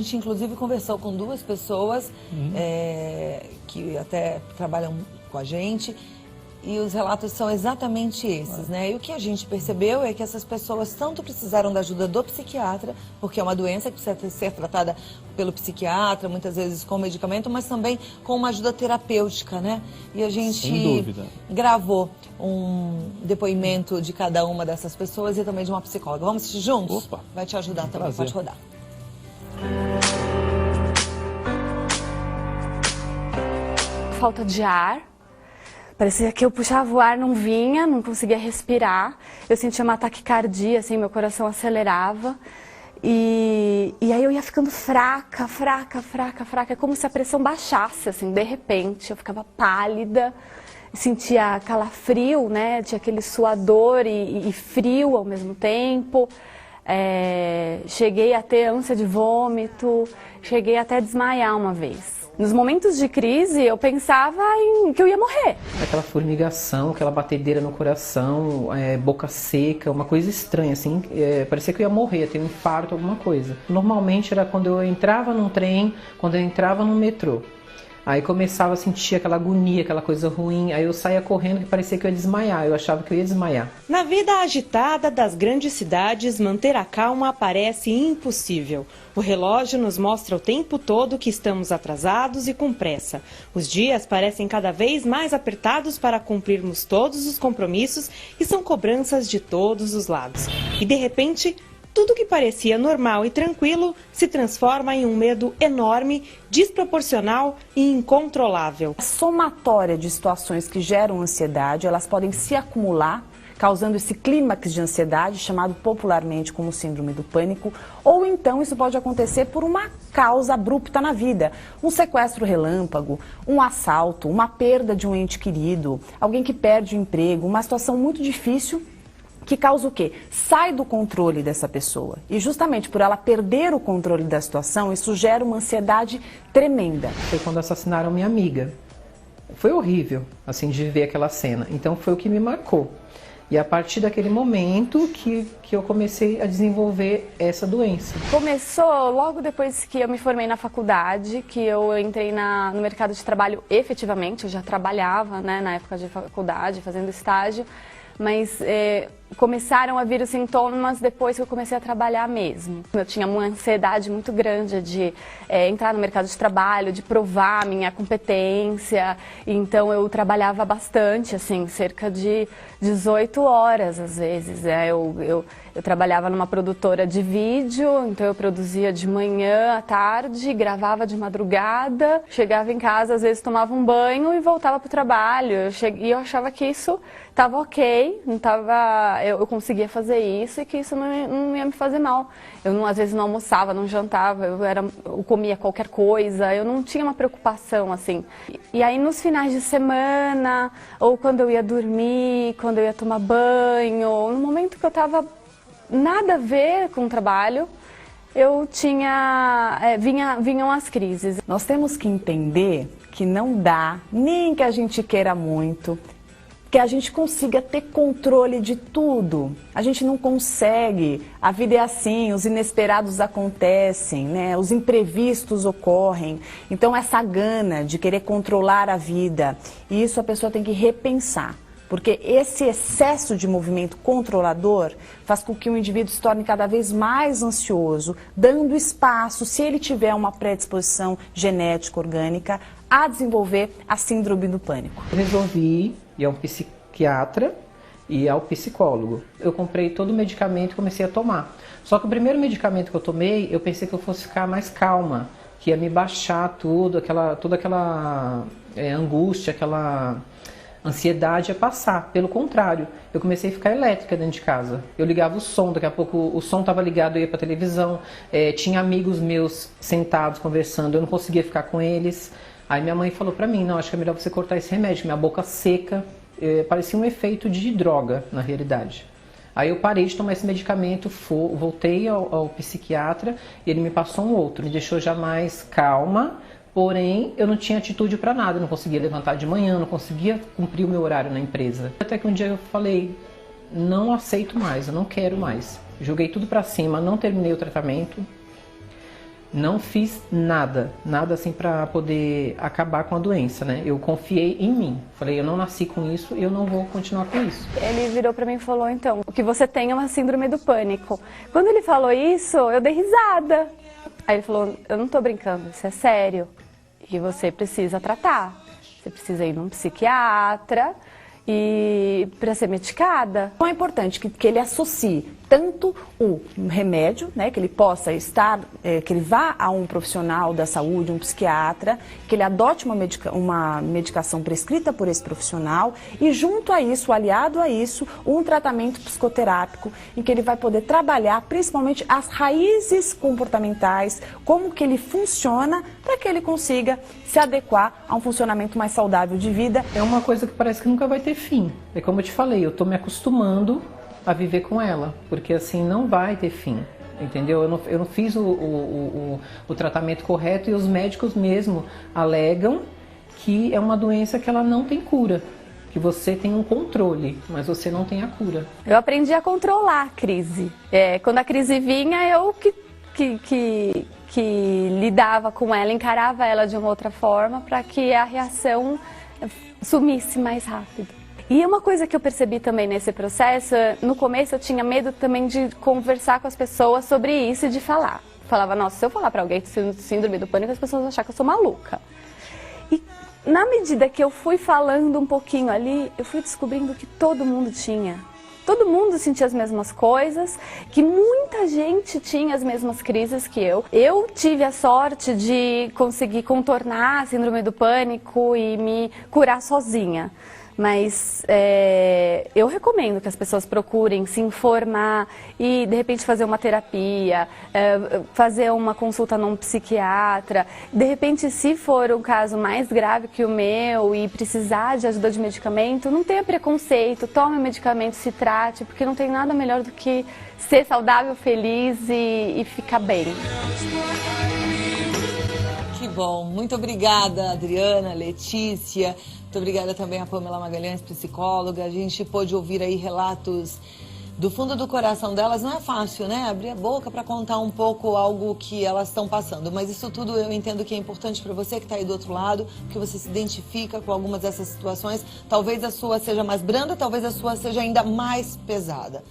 gente inclusive conversou com duas pessoas que até trabalham com a gente, e os relatos são exatamente esses, né? E o que a gente percebeu é que essas pessoas tanto precisaram da ajuda do psiquiatra, porque é uma doença que precisa ser tratada pelo psiquiatra, muitas vezes com medicamento, mas também com uma ajuda terapêutica, né? E a gente gravou um depoimento de cada uma dessas pessoas e também de uma psicóloga. Vamos assistir juntos? Opa. Vai te ajudar também, prazer. pode rodar. Falta de ar. Parecia que eu puxava o ar, não vinha, não conseguia respirar. Eu sentia uma taquicardia, assim, meu coração acelerava. E aí eu ia ficando fraca. É como se a pressão baixasse, assim, de repente. Eu ficava pálida, sentia calafrio, né? Tinha aquele suador e frio ao mesmo tempo. Cheguei a ter ânsia de vômito, cheguei até a desmaiar uma vez. Nos momentos de crise, eu pensava que eu ia morrer. Aquela formigação, aquela batedeira no coração, boca seca, uma coisa estranha, assim, parecia que eu ia morrer, ia ter um infarto, alguma coisa. Normalmente era quando eu entrava num trem, quando eu entrava no metrô. Aí começava a sentir aquela agonia, aquela coisa ruim, aí eu saía correndo que parecia que eu ia desmaiar, eu achava que eu ia desmaiar. Na vida agitada das grandes cidades, manter a calma parece impossível. O relógio nos mostra o tempo todo que estamos atrasados e com pressa. Os dias parecem cada vez mais apertados para cumprirmos todos os compromissos e são cobranças de todos os lados. E de repente, tudo que parecia normal e tranquilo se transforma em um medo enorme, desproporcional e incontrolável. A somatória de situações que geram ansiedade, elas podem se acumular, causando esse clímax de ansiedade, chamado popularmente como síndrome do pânico, ou então isso pode acontecer por uma causa abrupta na vida. Um sequestro relâmpago, um assalto, uma perda de um ente querido, alguém que perde o emprego, uma situação muito difícil, que causa o quê? Sai do controle dessa pessoa. E justamente por ela perder o controle da situação, isso gera uma ansiedade tremenda. Foi quando assassinaram minha amiga. Foi horrível, assim, de ver aquela cena. Então foi o que me marcou. E a partir daquele momento que eu comecei a desenvolver essa doença. Começou logo depois que eu me formei na faculdade, que eu entrei no mercado de trabalho efetivamente. Eu já trabalhava, né, na época de faculdade, fazendo estágio. Mas começaram a vir os sintomas depois que eu comecei a trabalhar mesmo. Eu tinha uma ansiedade muito grande de entrar no mercado de trabalho, de provar minha competência. Então eu trabalhava bastante, assim, cerca de 18 horas às vezes. Eu trabalhava numa produtora de vídeo, então eu produzia de manhã à tarde, gravava de madrugada, chegava em casa, às vezes tomava um banho e voltava para o trabalho. E eu achava que isso estava ok, eu conseguia fazer isso e que isso não ia me fazer mal. Eu às vezes não almoçava, não jantava, eu comia qualquer coisa, eu não tinha uma preocupação assim. E aí nos finais de semana, ou quando eu ia dormir, quando eu ia tomar banho, no momento que eu estava nada a ver com o trabalho, eu vinham as crises. Nós temos que entender que não dá, nem que a gente queira muito, que a gente consiga ter controle de tudo. A gente não consegue. A vida é assim, os inesperados acontecem, né? Os imprevistos ocorrem. Então essa gana de querer controlar a vida, isso a pessoa tem que repensar. Porque esse excesso de movimento controlador faz com que o indivíduo se torne cada vez mais ansioso, dando espaço, se ele tiver uma predisposição genética orgânica, a desenvolver a síndrome do pânico. Eu resolvi ir ao psiquiatra e ao psicólogo. Eu comprei todo o medicamento e comecei a tomar. Só que o primeiro medicamento que eu tomei, eu pensei que eu fosse ficar mais calma, que ia me baixar toda aquela angústia, aquela ansiedade ia passar. Pelo contrário, eu comecei a ficar elétrica dentro de casa. Eu ligava o som, daqui a pouco o som estava ligado, eu ia para a televisão, tinha amigos meus sentados conversando, eu não conseguia ficar com eles. Aí minha mãe falou para mim, não, acho que é melhor você cortar esse remédio, minha boca seca, parecia um efeito de droga na realidade. Aí eu parei de tomar esse medicamento, voltei ao psiquiatra e ele me passou um outro, me deixou já mais calma. Porém, eu não tinha atitude para nada, eu não conseguia levantar de manhã, não conseguia cumprir o meu horário na empresa. Até que um dia eu falei, não aceito mais, eu não quero mais. Joguei tudo para cima, não terminei o tratamento. Não fiz nada assim para poder acabar com a doença, né? Eu confiei em mim. Falei, eu não nasci com isso e eu não vou continuar com isso. Ele virou pra mim e falou, então, o que você tem é uma síndrome do pânico. Quando ele falou isso, eu dei risada. Aí ele falou, eu não tô brincando, isso é sério. E você precisa tratar. Você precisa ir num psiquiatra e para ser medicada. Então é importante que ele associe tanto o remédio, né, que ele possa estar, que ele vá a um profissional da saúde, um psiquiatra, que ele adote uma medicação prescrita por esse profissional e junto a isso, aliado a isso, um tratamento psicoterápico em que ele vai poder trabalhar principalmente as raízes comportamentais, como que ele funciona para que ele consiga se adequar a um funcionamento mais saudável de vida. É uma coisa que parece que nunca vai ter fim. É como eu te falei, eu tô me acostumando a viver com ela, porque assim não vai ter fim, entendeu? Eu não fiz o tratamento correto e os médicos mesmo alegam que é uma doença que ela não tem cura, que você tem um controle, mas você não tem a cura. Eu aprendi a controlar a crise. Quando a crise vinha, eu que lidava com ela, encarava ela de uma outra forma para que a reação sumisse mais rápido. E uma coisa que eu percebi também nesse processo, no começo eu tinha medo também de conversar com as pessoas sobre isso e de falar. Falava, nossa, se eu falar pra alguém que tem síndrome do pânico, as pessoas vão achar que eu sou maluca. E na medida que eu fui falando um pouquinho ali, eu fui descobrindo que todo mundo tinha. Todo mundo sentia as mesmas coisas, que muita gente tinha as mesmas crises que eu. Eu tive a sorte de conseguir contornar a síndrome do pânico e me curar sozinha. Mas eu recomendo que as pessoas procurem se informar e de repente fazer uma terapia, fazer uma consulta num psiquiatra. De repente, se for um caso mais grave que o meu e precisar de ajuda de medicamento, não tenha preconceito, tome o medicamento, se trate, porque não tem nada melhor do que ser saudável, feliz e ficar bem. Que bom, muito obrigada, Adriana, Letícia. Muito obrigada também a Pamela Magalhães, psicóloga. A gente pôde ouvir aí relatos do fundo do coração delas. Não é fácil, né? Abrir a boca para contar um pouco algo que elas estão passando. Mas isso tudo eu entendo que é importante para você que está aí do outro lado, que você se identifica com algumas dessas situações. Talvez a sua seja mais branda, talvez a sua seja ainda mais pesada.